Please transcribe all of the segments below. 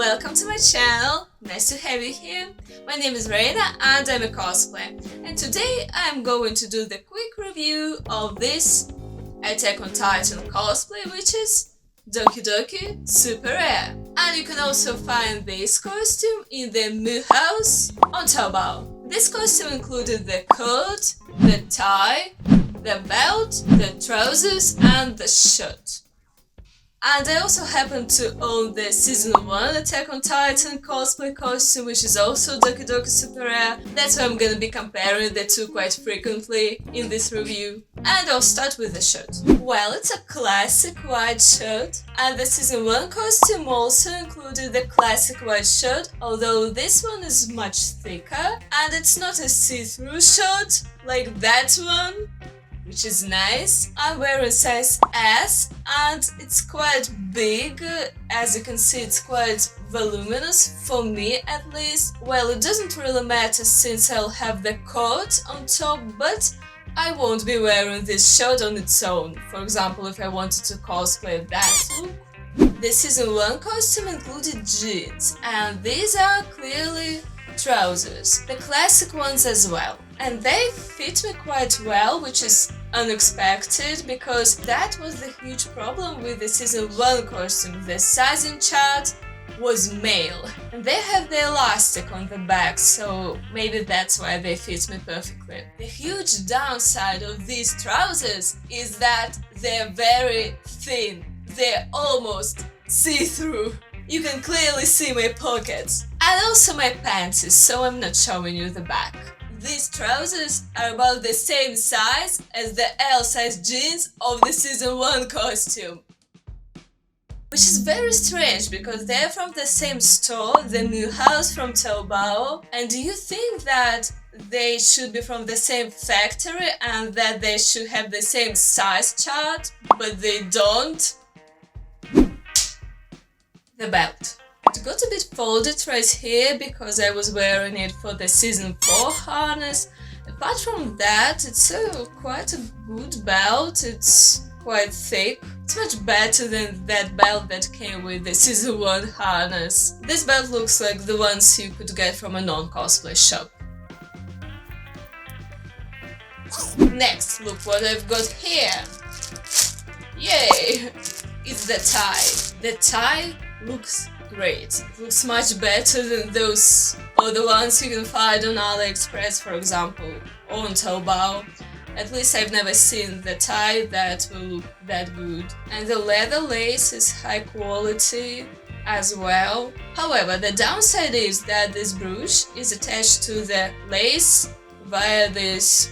welcome to my channel. Nice to have you here. My name is Rayna and I'm a cosplay. And today I'm going to do the quick review of this Attack on Titan cosplay, which is DokiDoki SR. And you can also find this costume in the Meow house on TaoBao. This costume included the coat, the tie, the belt, the trousers and the shirt. And I also happen to own the Season 1 Attack on Titan cosplay costume, which is also DokiDoki SR. That's why I'm gonna be comparing the two quite frequently in this review. And I'll start with the shirt. Well, it's a classic white shirt, and the Season 1 costume also included the classic white shirt, although this one is much thicker, and it's not a see-through shirt like that one, which is nice. I'm wearing size S and it's quite big. As you can see, it's quite voluminous, for me at least. Well, it doesn't really matter since I'll have the coat on top, but I won't be wearing this shirt on its own. For example, if I wanted to cosplay that look. The Season 1 costume included jeans, and these are clearly trousers, the classic ones as well. And they fit me quite well, which is unexpected because that was the huge problem with the Season 1 costume. The sizing chart was male, and they have the elastic on the back, so maybe that's why they fit me perfectly. The huge downside of these trousers is that they're very thin. They're almost see-through. You can clearly see my pockets. And also my panties, so I'm not showing you the back. These trousers are about the same size as the L-size jeans of the Season 1 costume. Which is very strange because they're from the same store, the Meow house from TaoBao, and do you think that they should be from the same factory and that they should have the same size chart, but they don't? The belt. It got a bit folded right here because I was wearing it for the Season 4 harness. Apart from that, it's quite a good belt. It's quite thick. It's much better than that belt that came with the Season 1 harness. This belt looks like the ones you could get from a non-cosplay shop. Next, look what I've got here. Yay! It's the tie. The tie looks great. It looks much better than those other ones you can find on AliExpress, for example, or on TaoBao. At least I've never seen the tie that will look that good. And the leather lace is high quality as well. However, the downside is that this brooch is attached to the lace via this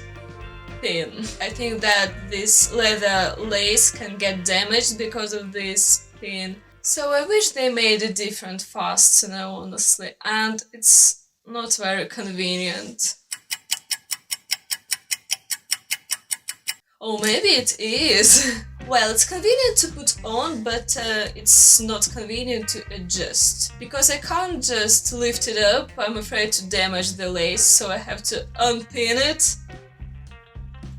pin. I think that this leather lace can get damaged because of this pin. So I wish they made a different fastener, honestly, and it's not very convenient. Or maybe it is. Well, it's convenient to put on, but it's not convenient to adjust. Because I can't just lift it up, I'm afraid to damage the lace, so I have to unpin it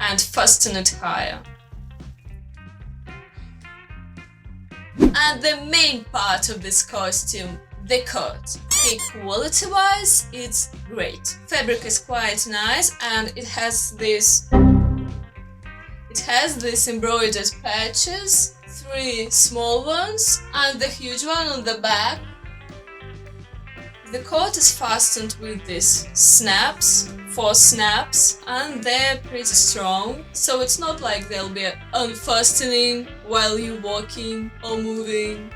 and fasten it higher. And the main part of this costume, the coat. Okay, quality-wise, it's great. Fabric is quite nice, and it has these embroidered patches, 3 small ones, and the huge one on the back. The coat is fastened with these snaps, 4 snaps, and they're pretty strong, so it's not like they'll be unfastening while you're walking or moving.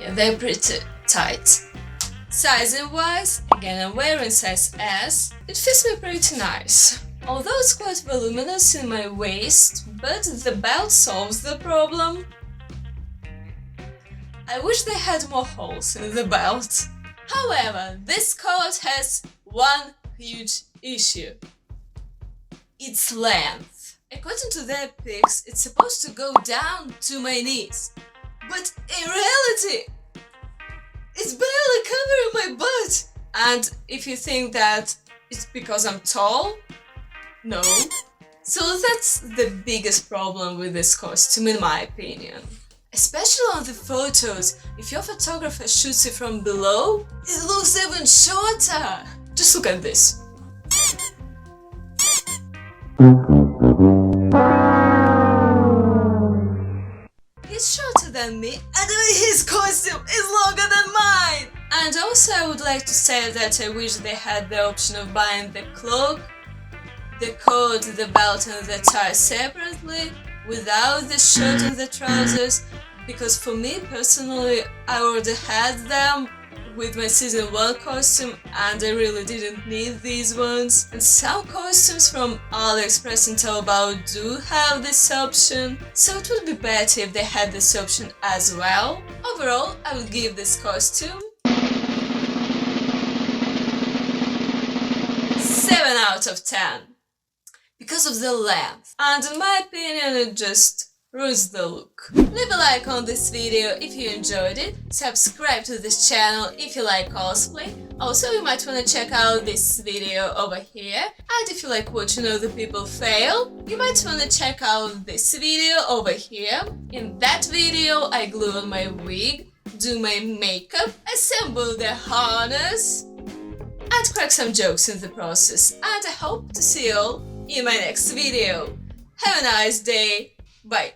Yeah, they're pretty tight. Sizing wise, again I'm wearing size S. It fits me pretty nice. Although it's quite voluminous in my waist, but the belt solves the problem. I wish they had more holes in the belt. However, this coat has one huge issue. Its length. According to their pics, it's supposed to go down to my knees. But in reality, it's barely covering my butt. And if you think that it's because I'm tall, no. So that's the biggest problem with this costume, in my opinion. Especially on the photos, if your photographer shoots it from below, it looks even shorter. Just look at this. He's shorter than me, and his costume is longer than mine! And also I would like to say that I wish they had the option of buying the cloak, the coat, the belt and the tie separately, without the shirt and the trousers, because for me personally, I already had them with my season 1 costume and I really didn't need these ones. And some costumes from AliExpress and TaoBao do have this option, so it would be better if they had this option as well. Overall, I would give this costume 7 out of 10. Because of the length, and in my opinion it just ruins the look. Leave a like on this video if you enjoyed it, subscribe to this channel if you like cosplay, also you might want to check out this video over here, and if you like watching other people fail, you might want to check out this video over here. In that video I glue on my wig, do my makeup, assemble the harness, and crack some jokes in the process, and I hope to see you all in my next video. Have a nice day. Bye.